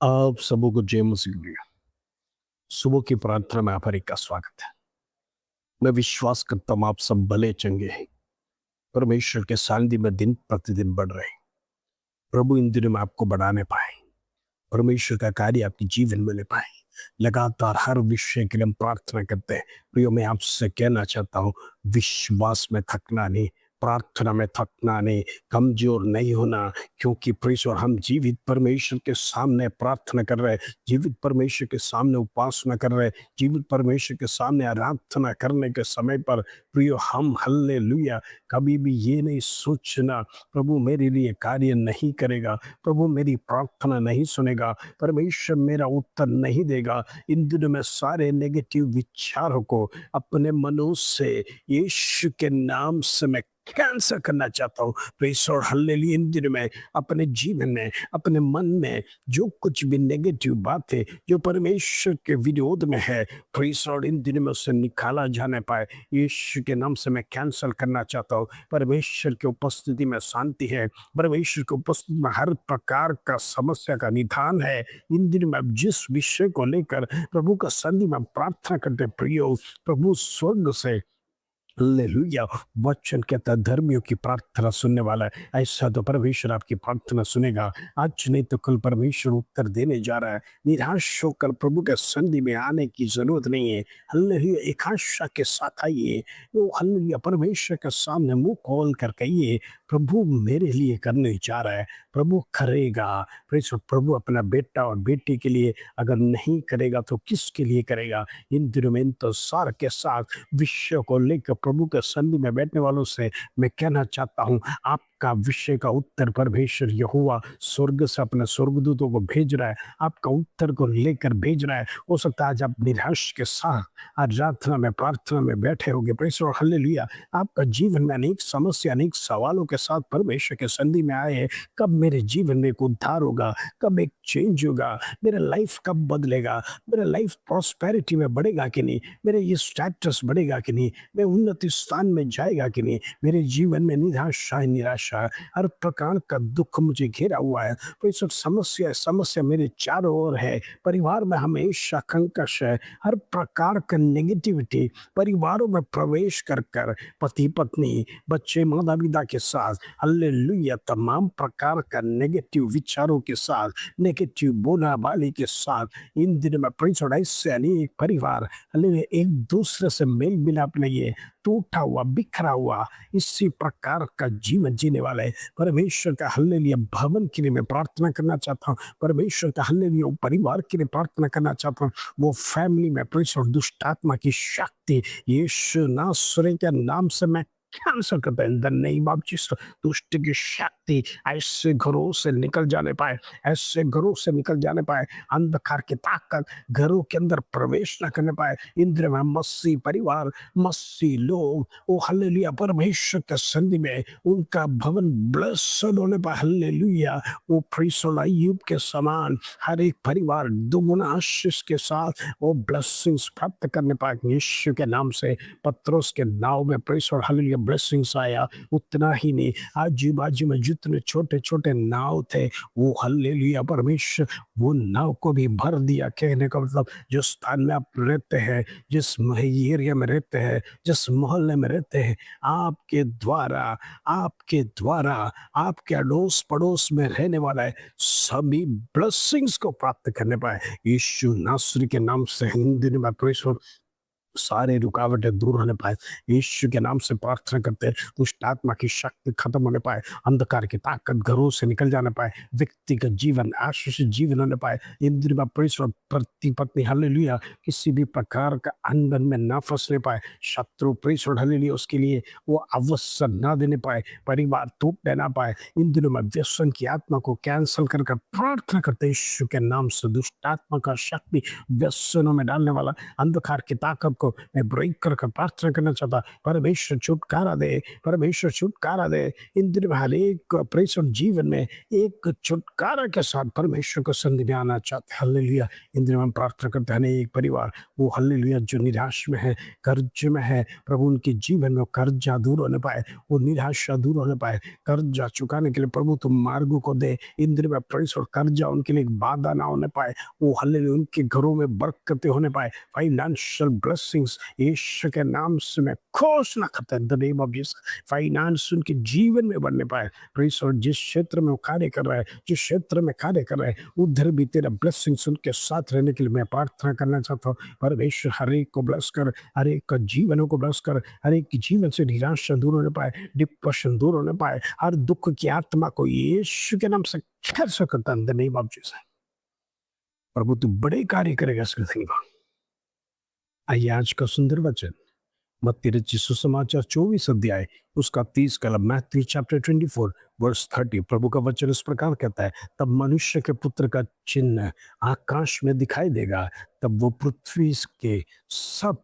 आप सबों को जय मसीह। सुबह की प्रार्थना में आप हर एक का स्वागत है। मैं विश्वास करता हूँ आप सब भले चंगे हैं। परमेश्वर के सानिध्य में दिन प्रतिदिन बढ़ रहे हैं। प्रभु इन दिनों में आपको बढ़ाने पाए, परमेश्वर का कार्य आपके जीवन में ले पाए। लगातार हर विषय के लिए हम प्रार्थना करते हैं। प्रियो, मैं आपसे कहना चाहता हूँ, विश्वास में थकना नहीं, प्रार्थना में थकना नहीं, कमजोर नहीं होना। क्योंकि परमेश्वर, हम जीवित परमेश्वर के सामने प्रार्थना कर रहे हैं, जीवित परमेश्वर के सामने उपासना कर रहे हैं, जीवित परमेश्वर के सामने आराधना करने के समय पर प्रियो, हम हल्लेलुया कभी भी ये नहीं सोचना प्रभु मेरे लिए कार्य नहीं करेगा, प्रभु मेरी प्रार्थना नहीं सुनेगा, परमेश्वर मेरा उत्तर नहीं देगा। इन दिनों में सारे नेगेटिव विचारों को अपने मनों से यीशु के नाम से मैं कैंसल करना चाहता हूँ। प्रेस और हल्लेलुया, इन दिनों में अपने जीवन में, अपने मन में जो कुछ भी नेगेटिव बात है, जो परमेश्वर के विरोध में है, प्रेस और इन दिनों में उससे निकाला जाने पाए, यीशु के नाम से मैं कैंसल करना चाहता हूँ। परमेश्वर की उपस्थिति में शांति है, परमेश्वर की उपस्थिति में हर प्रकार का समस्या का निदान है। इन दिनों में अब जिस विषय को लेकर प्रभु का सन्निधि में प्रार्थना करते प्रियो, प्रभु स्वर्ग से हालेलुया वचन कहता है धर्मियों की प्रार्थना सुनने वाला है। ऐसा तो परमेश्वर आपकी प्रार्थना सुनेगा। आज नहीं तो कल परमेश्वर उत्तर देने जा रहा है। निराश होकर प्रभु के सन्निधि में आने की जरूरत नहीं है। हालेलुया, एक आशा के साथ आइए। वो हालेलुया परमेश्वर के सामने मुंह खोल कर कहिए, प्रभु मेरे लिए करने जा रहा है, प्रभु करेगा। प्रभु अपना बेटा और बेटी के लिए अगर नहीं करेगा तो किसके लिए करेगा। इन दिनों में इंतजार के साथ विषय को लेकर प्रभु के सन्निधि में बैठने वालों से मैं कहना चाहता हूँ, आपका विषय का उत्तर परमेश्वर यहोवा स्वर्ग से अपने स्वर्गदूतों को भेज रहा है, आपका उत्तर को लेकर भेज रहा है। हो सकता है आज आप निराश के साथ आज प्रार्थना में बैठे होंगे। परमेश्वर हालेलुया, आपका जीवन में अनेक समस्या, अनेक सवालों के साथ परमेश्वर के सन्निधि में आए हैं। कब मेरे जीवन में एक उद्धार होगा, कब एक चेंज होगा, मेरा लाइफ कब बदलेगा, मेरा लाइफ प्रॉस्पेरिटी में बढ़ेगा कि नहीं, मेरे ये स्टेटस बढ़ेगा कि नहीं, मैं उन्नति स्थान में जाएगा कि नहीं। मेरे जीवन में निराशा, हर प्रकार का दुख मुझे घेरा हुआ है। तो ये सब समस्या मेरे चारों ओर है। परिवार में हमेशा कंकश है, हर प्रकार का नेगेटिविटी परिवारों में प्रवेश कर कर पति पत्नी बच्चे माता पिता के साथ हालेलुया तमाम प्रकार का नेगेटिव विचारों के साथ, नेगेटिव बोलाबाली के साथ इन दिनों में से अनेक परिवार हालेलुया एक दूसरे से मेल मिलाप नहीं है, टूटा हुआ बिखरा हुआ इसी प्रकार का जीवन जीने वाला है। परमेश्वर का हालेलुया भवन के लिए मैं प्रार्थना करना चाहता हूँ। परमेश्वर का हालेलुया परिवार के लिए प्रार्थना करना चाहता हूँ। वो फैमिली में परमेश्वर दुष्ट आत्मा की शक्ति यीशु नासरी के नाम से मैं कैंसल करता है इन द नेम ऑफ जीसस। दुष्ट की शक्ति ऐसे घरों से निकल जाने पाए, ऐसे घरों से निकल जाने पाए। अंधकार की ताकत घरों के अंदर प्रवेश न करने पाए। इंद्र में मस्सी परिवार, मस्सी लोग ओ हालेलुया परमेश्वर के सन्निधि में उनका भवन ब्लेस्ड होने पाए। हालेलुया वो प्रीसोल अय्यूब के समान हर एक परिवार दुगुना आशीष के साथ वो ब्लेसिंग्स प्राप्त करने पाए। यीशु के नाम से पत्रोस के नाव में प्रीसोल हालेलुया ब्लेसिंग्स आया। उतना ही नहीं, आजू बाजू में जितने छोटे छोटे नाव थे वो हालेलुया परमेश्वर वो नाव को भी भर दिया। कहने का मतलब जो स्थान में आप रहते हैं, जिस एरिया में रहते हैं, जिस मोहल्ले में रहते हैं, आपके द्वारा आपके अड़ोस पड़ोस में रहने वाला है सभी ब्लेसिंग्स को प्राप्त करने पाए। यीशु नासरी के नाम से हिंदी दिन में परमेश्वर सारे रुकावटें दूर होने पाए। यीशु के नाम से प्रार्थना करते हैं, दुष्ट आत्मा की शक्ति खत्म होने पाए, अंधकार की ताकत घरों से निकल जाने पाए, व्यक्तिगत जीवन आशीषित जीवन होने पाए। इन दिनों में परमेश्वर पति पत्नी हालेलुया किसी भी प्रकार का अनबन में ना फंसने पाए, शत्रु परमेश्वर हालेलुया उसके लिए वो अवसर ना देने पाए, परिवार टूटने ना पाए। इन दिनों में व्यसन की आत्मा को कैंसल कर प्रार्थना करते हैं यीशु के नाम से। दुष्ट आत्मा का शक्ति व्यसनों में डालने वाला, अंधकार की ताकत को को मैं ब्रेक कर प्रार्थना करना चाहता, परमेश्वर छुटकारा दे, परमेश्वर छुटकारा दे। इन दिनों में हर एक प्रेषण जीवन में एक छुटकारा के साथ परमेश्वर को संधि में आना चाहते हैं। हालेलुया। इन दिनों में हम प्रार्थना करते हैं एक परिवार वो हालेलुया जो निराश में है, कर्ज में है, प्रभु उनके जीवन में कर्जा दूर होने पाए, वो निराशा दूर होने पाए, कर्जा चुकाने के लिए प्रभु तुम मार्गों को दे। इन दिनों में प्रेषण कर्जा उनके लिए एक बाधा ना होने पाए, वो हालेलुया उनके घरों में बरकतें होने पाए, फाइनेंशियल ब्लेसिंग्स यीशु के नाम से मैं घोषणा करता हूं in the name of Jesus. Finance उनके जीवन में बढ़ने पाए। प्रेस और जिस क्षेत्र में वो कार्य कर रहा है, जिस क्षेत्र में कार्य कर रहा है, उधर भी तेरा ब्लेसिंग्स उनके साथ रहने के लिए मैं प्रार्थना करना चाहता हूँ। परमेश्वर हर एक को ब्लेस कर, हर एक का जीवनों को ब्लेस कर, हर एक के जीवन से निराशा दूर होने पाए, डिप्रेशन दूर होने पाए, हर दुख की आत्मा को यीशु के नाम से कैंसल करता हूं in the name of Jesus. प्रभु तू बड़े कार्य करेगा इस पृथ्वी पर। आइए आज का सुंदर वचन मत्ती रचित सुसमाचार 24 अध्याय उसका 30 कलम, मैथ्यू चैप्टर 24 वर्स 30। प्रभु का वचन इस प्रकार कहता है, तब मनुष्य के पुत्र का चिन्ह आकाश में दिखाई देगा, तब वो पृथ्वी के सब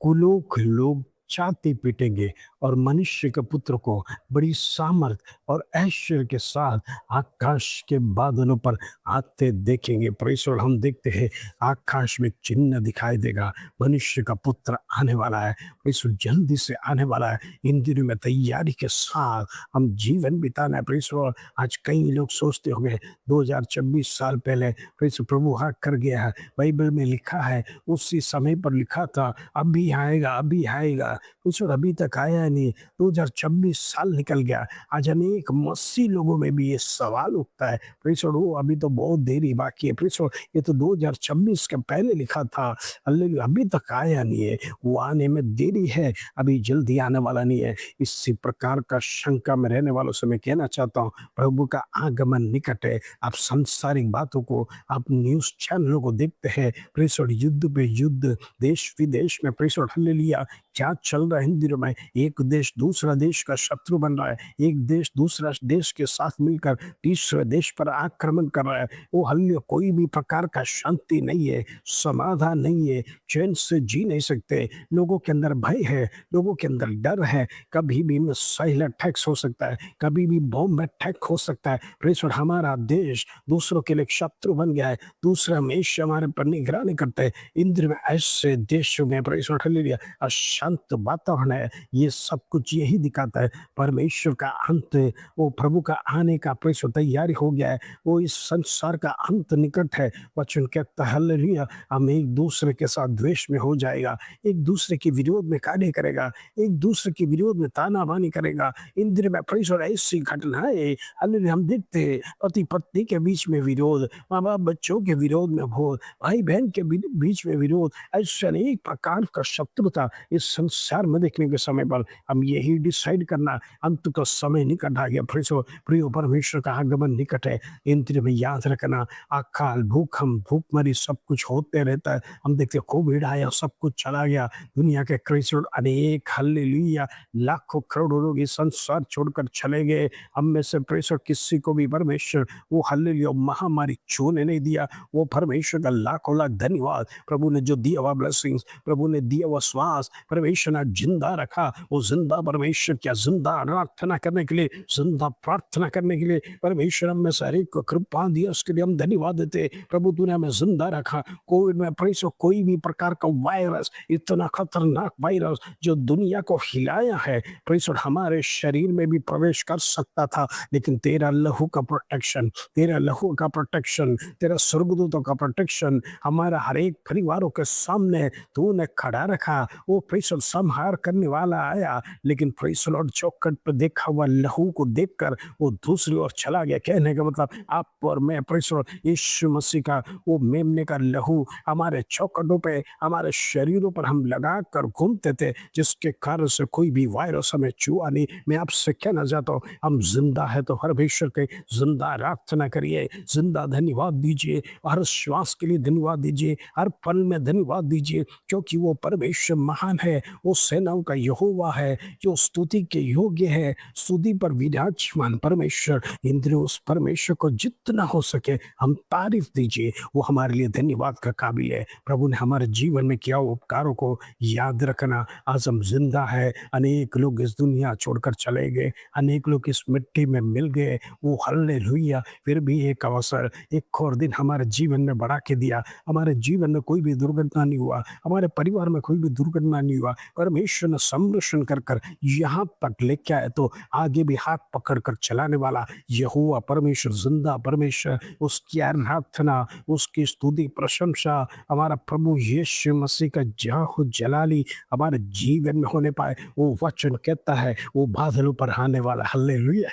कुलों के लोग छाती पीटेंगे और मनुष्य के पुत्र को बड़ी सामर्थ और ऐश्वर्य के साथ आकाश के बादलों पर आते देखेंगे। परमेश्वर हम देखते हैं आकाश में चिन्ह दिखाई देगा, मनुष्य का पुत्र आने वाला है, परमेश्वर जल्दी से आने वाला है। इन दिनों में तैयारी के साथ हम जीवन बिताना है। परमेश्वर आज कई लोग सोचते होंगे 2026 साल पहले परमेश्वर प्रभु हाँ कर गया है, बाइबल में लिखा है, उसी समय पर लिखा था अभी आएगा अभी आएगा, परमेश्वर अभी तक आया नहीं, 2026 साल निकल गया। आज अनेक मसीह लोगों में भी ये सवाल उठता है, परमेश्वर वो अभी तो बहुत देरी बाकी है, परमेश्वर ये तो 2026 के पहले लिखा था, हालेलुया अभी तक आया नहीं है, वो आने में देरी है, अभी जल्दी आने वाला नहीं है। इसी प्रकार का शंका में रहने वालों से मैं कहना चाहता हूँ प्रभु का आगमन निकट है। आप सांसारिक बातों को, आप न्यूज चैनलों को देखते हैं, परमेश्वर युद्ध पे युद्ध, देश विदेश में परमेश्वर हालेलुया क्या चल रहा है इन दिनों में। एक देश दूसरा देश का शत्रु बन रहा है, एक देश दूसरा देश के साथ मिलकर तीसरे देश पर आक्रमण कर रहा है। वो हालेलुया कोई भी प्रकार का शांति नहीं है, समाधान नहीं है, चैन से जी नहीं सकते, लोगों के अंदर भय है, लोगों के अंदर डर है, कभी भी मिसाइल अटैक्स हो सकता है, कभी भी बॉम्ब अटैक हो सकता है। परमेश्वर हमारा देश दूसरों के लिए शत्रु बन गया है, दूसरा हमेशा हमारे पर निगरानी करते हैं। इन दिनों में ऐसे देशों में परमेश्वर हालेलुया अशांत वातावरण है। ये सब कुछ यही दिखाता है परमेश्वर का अंत, वो प्रभु का आने का परमेश्वर तैयारी हो गया है, वो इस संसार का अंत निकट है। वचन कहता है हालेलुया हम एक दूसरे के साथ द्वेष में हो जाएगा, एक दूसरे के विरोध में कार्य करेगा, एक दूसरे के विरोध में तानाबानी करेगा। इन दिनों में परमेश्वर ऐसी घटनाएं हालेलुया हम देखते हैं, पति पत्नी के बीच में विरोध, माँ बाप बच्चों के विरोध में विरोध, भाई बहन के बीच में विरोध, ऐसे अनेक प्रकार का शत्रुता इस संसार में देखने के समय पर हम यही डिसाइड करना अंत का समय निकट आ गया। प्रियो परमेश्वर का आगमन निकट है। इन दिनों में याद रखना अकाल भूकंप भूखमरी सब कुछ होते रहता है। हम देखते कोविड आया सब कुछ चला गया, दुनिया के क्रिश्चियन अनेक हालेलुया लाखों करोड़ों लोग इस संसार छोड़कर चले गए। हम में से परमेश्वर किसी को भी परमेश्वर वो हालेलुया महामारी छूने नहीं दिया। वो परमेश्वर का लाखों लाख धन्यवाद। प्रभु ने जो दिया हुआ ब्लेसिंग्स, प्रभु ने दिया हुआ श्वास परमेश्वर ने जिंदा रखा। वो जिंदा परमेश्वर क्या जिंदा प्रार्थना करने के लिए, जिंदा प्रार्थना करने के लिए परमेश्वर हमें सारे को कृपा दिया, उसके लिए हम धन्यवाद देते। प्रभु तूने हमें जिंदा रखा। कोविड में परमेश्वर कोई भी प्रकार का वायरस, इतना खतरनाक वायरस जो दुनिया को हिलाया है, परमेश्वर हमारे शरीर में भी प्रवेश कर सकता था, लेकिन तेरा लहू का प्रोटेक्शन, तेरा लहू का प्रोटेक्शन, तेरा स्वर्गदूतों का प्रोटेक्शन हमारा हर एक परिवारों के सामने तूने खड़ा रखा। वो परमेश्वर संहार करने वाला आया, लेकिन परमेश्वर और चौखट पर देखा हुआ लहू को देखकर वो दूसरी ओर चला गया। कहने का मतलब आप और मैं परमेश्वर यीशु मसीह का वो मेमने का लहू हमारे चौखटों पे, हमारे शरीरों पर हम लगा कर घूमते थे, जिसके कारण से कोई भी वायरस हमें छुआ नहीं। मैं आपसे कहना चाहता हूँ हम जिंदा है तो परमेश्वर के जिंदा प्रार्थना करिए, जिंदा धन्यवाद दीजिए, हर श्वास के लिए धन्यवाद दीजिए, हर पल में धन्यवाद दीजिए, क्योंकि वो परमेश्वर महान है। है, वो सेनाओं का यहोवा है, जो स्तुति के योग्य है, स्तुति पर विराजमान परमेश्वर। इंद्र उस परमेश्वर को जितना हो सके हम तारीफ दीजिए, वो हमारे लिए धन्यवाद का काबिल है। प्रभु ने हमारे जीवन में किया उपकारों को याद रखना। आज हम जिंदा है, अनेक लोग इस दुनिया छोड़कर चले गए, अनेक लोग इस मिट्टी में मिल गए, वो हालेलुया। फिर भी एक अवसर, एक और दिन हमारे जीवन में बढ़ा के दिया। हमारे जीवन में कोई भी दुर्घटना नहीं हुआ, हमारे परिवार में कोई भी दुर्घटना नहीं हुआ। परमेश्वर ने संरक्षण कर कर यहाँ तक लेके आए, तो आगे भी हाथ पकड़ कर चलाने वाला यहोवा परमेश्वर, जिंदा परमेश्वर, उसकी आराधना, उसकी स्तुति प्रशंसा हमारा प्रभु यीशु मसीह का जाहु जलाली हमारे जीवन में होने पाए। वो वचन कहता है वो बादलों पर आने वाला। हालेलुया।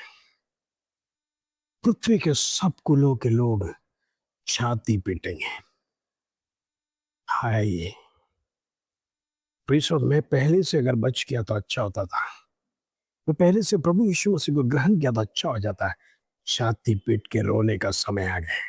पृथ्वी के सब कुलों के लोग छाती पीटेंगे। हाय प्रीसों, मैं पहले से अगर बच गया तो अच्छा होता था। मैं पहले से प्रभु यीशु मसीह को ग्रहण किया तो अच्छा हो जाता है। छाती पीट के रोने का समय आ गया।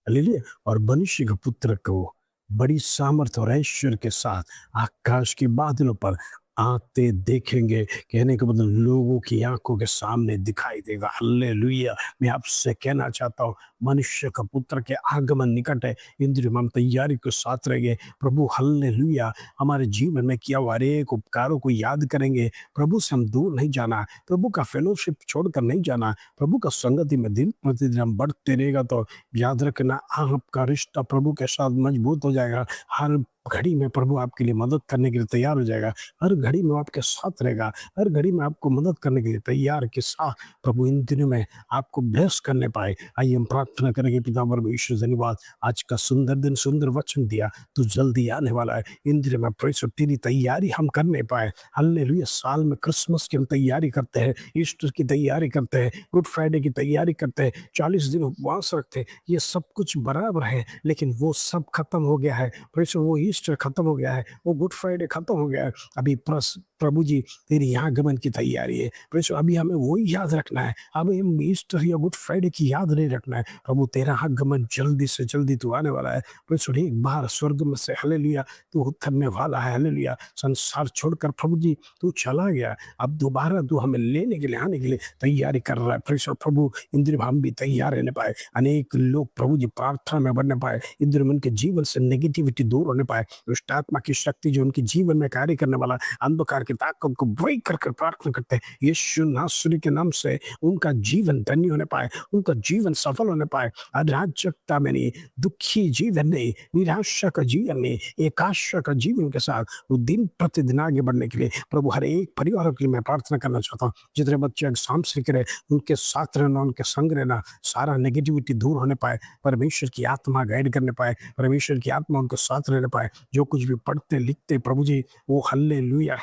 हालेलुया। और मनुष्य के पुत्र को बड़ी सामर्थ और ऐश्वर्य के साथ आकाश के बादलों पर आते देखेंगे। कहने का मतलब लोगों की आंखों के सामने दिखाई देगा। हालेलुया। मैं आपसे कहना चाहता हूँ, मनुष्य का पुत्र के आगमन निकट है। इंद्रिय हम तैयारी के साथ रहेंगे। प्रभु हालेलुया हमारे जीवन में किया हुआ हरेक उपकारों को याद करेंगे। प्रभु से हम दूर नहीं जाना, प्रभु का फेलोशिप छोड़कर नहीं जाना। प्रभु का संगति में दिन प्रतिदिन हम बढ़ते रहेगा तो याद रखना आपका रिश्ता प्रभु के साथ मजबूत हो जाएगा। हर घड़ी में प्रभु आपके लिए मदद करने के लिए तैयार हो जाएगा। हर घड़ी में आपके साथ रहेगा, हर घड़ी में आपको मदद करने के लिए तैयार के साथ प्रभु इन दिनों में आपको ब्लेस करने पाए। आइए हम प्रार्थना करेंगे। पिता परमेश्वर धन्यवाद, आज का सुंदर दिन, सुंदर वचन दिया, तू जल्दी आने वाला है। इन दिनों में परमेश्वर तेरी तैयारी हम करने पाए। हालेलुया। साल में क्रिसमस की हम तैयारी करते हैं, ईस्टर की तैयारी करते हैं, गुड फ्राइडे की तैयारी करते हैं, 40 दिन उपवास रखते हैं। ये सब कुछ बराबर है, लेकिन वो सब खत्म हो गया है। परमेश्वर वो ईस्टर खत्म हो गया है, वो गुड फ्राइडे खत्म हो गया है। अभी प्रभु जी तेरी आगमन की तैयारी है। परमेश्वर अभी हमें वही याद रखना है, हमें हम ईस्टर या गुड फ्राइडे की याद नहीं रखना है। प्रभु तेरा आगमन जल्दी से जल्दी तू आने वाला है। परमेश्वर एक बार स्वर्ग में से हालेलुया तू उतरने वाला है। हालेलुया। संसार छोड़कर प्रभु जी तू चला गया, अब दोबारा तू हमें लेने के लिए, आने के लिए तैयारी कर रहा है। परमेश्वर प्रभु इंद्र हम भी तैयार रहने पाए। अनेक लोग प्रभु जी प्रार्थना में बढ़ने पाए। इंद्र उनके जीवन से नेगेटिविटी दूर होने पाए। दुष्ट आत्मा की शक्ति जो उनके जीवन में कार्य करने वाला अंधकार की ताकत को ब्रेक कर प्रार्थना करते हैं यीशु नासरी के नाम से उनका जीवन धन्य होने पाए, उनका जीवन सफल होने पाए। अराजकता में नहीं, दुखी जीवन नहीं, निराशा का जीवन नहीं, एक आशा का जीवन के साथ वो दिन प्रतिदिन आगे बढ़ने के लिए प्रभु हर एक परिवार के लिए मैं प्रार्थना करना चाहता हूँ। जितने बच्चे एग्जाम सीख रहे उनके साथ रहना, उनके संग रहना, सारा नेगेटिविटी दूर होने पाए। परमेश्वर की आत्मा गाइड करने पाए, परमेश्वर की आत्मा उनके साथ रहने पाए। जो कुछ भी पढ़ते लिखते प्रभु जी वो हालेलुया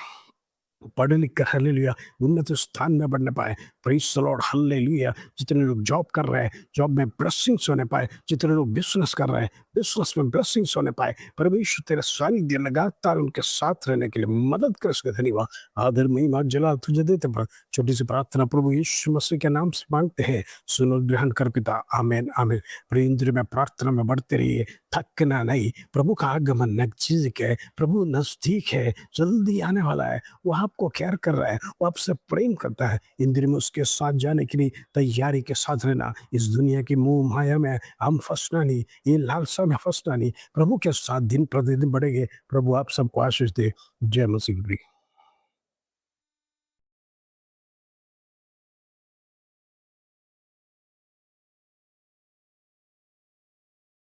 पढ़ लिख कर हालेलुया उन्नत स्थान में बढ़ने पाए। Praise the Lord. हालेलुया। जितने लोग जॉब कर रहे हैं, जॉब में ब्लेसिंग्स होने पाए। जितने लोग बिजनेस कर रहे हैं, बिजनेस में ब्लेसिंग्स होने पाए। परमेश्वर तेरा सानिध्य लगातार उनके साथ रहने के लिए मदद कर सके। धन्यवाद, आदर महिमा जलाल तुझे देते। पर छोटी सी प्रार्थना प्रभु यीशु मसीह के नाम से मांगते हैं, सुनो ग्रहण कर पिता। आमीन आमीन। प्रिय में प्रार्थना में बढ़ते रहिए, थकना नहीं। प्रभु का आगमन नजदीक है, प्रभु नजदीक है, जल्दी आने वाला है। वो आपको केयर कर रहा है, वो आपसे प्रेम करता है। इन दिनों में उसके साथ जाने के लिए तैयारी के साथ रहना। इस दुनिया की मोह माया में हम फंसना नहीं, ये लालसा में फंसना नहीं। प्रभु के साथ दिन प्रतिदिन बढ़ेंगे। प्रभु आप सबको आशीष दे। जय मसीह।